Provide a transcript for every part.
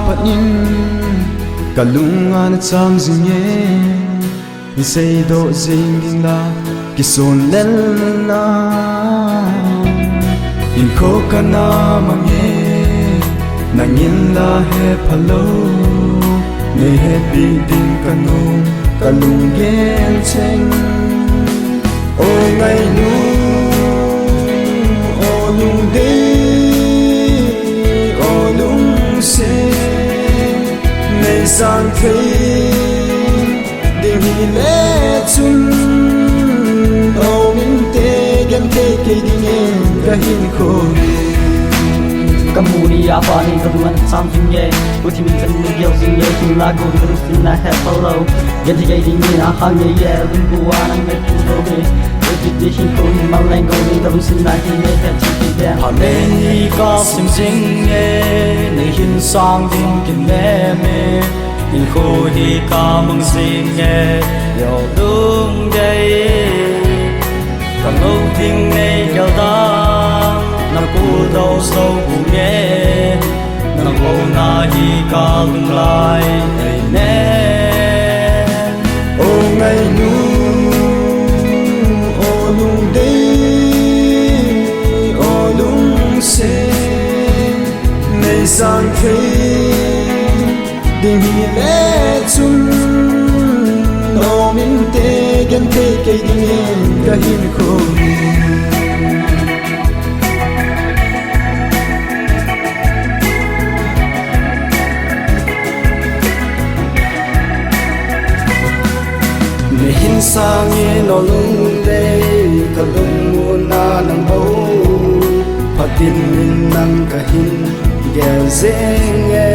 panin kalungan at sang zinye say do zing la kison lel na in ko kana mange nangin la he phalo ne he bi ding kanu kalung gen cheng o ngai nu o lung de o lung se nei sang thei ding hi le chun o min te gan te ke ding en ka hin ko Kamunia fani kaduan samsung ye uti min kan mugel sing ye kin la go kan sin na have follow get the gate in a hang ye rin ku an me ku do be uti de hin ko ni malang go ni dam sin na hin ye have to be ha le ni ka sim sing ye ni hin sang ding kin me me in ko hi ka mong sing ye yo dung ye ka lo ding ne yo da nang ku do so ku nghe nang vô na hi ka lung lai ai ne o ngai nu o lung de o lung se nei sang thei ding hi le chun no min te gan te ke ding en ka hin ko hin sang ye no lung de ka lung mu na nang bo patin min nang ka hin ge zeng ye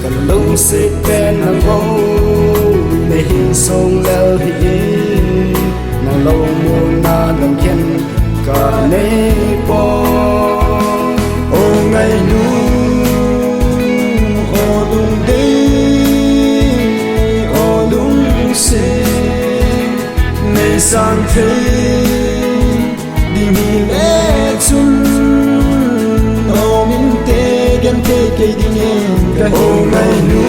ka lung se pe nang bo me hin song lel hi na lo mu na nang ken ka ne po o ngai nu o lung de se nei sang thei ding hi le chun o min te gan te ke ding en ka o ngai nu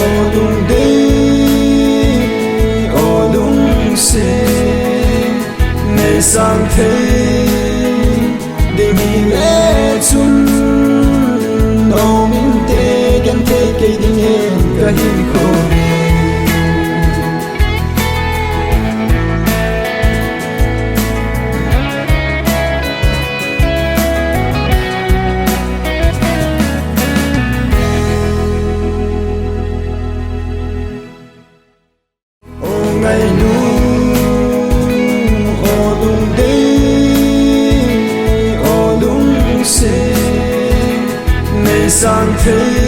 o lung de o lung se nei sang thei ding hi le chun o min te gan te ke ding en ka hin ko ngai nu o lung de o lung se nei sang thei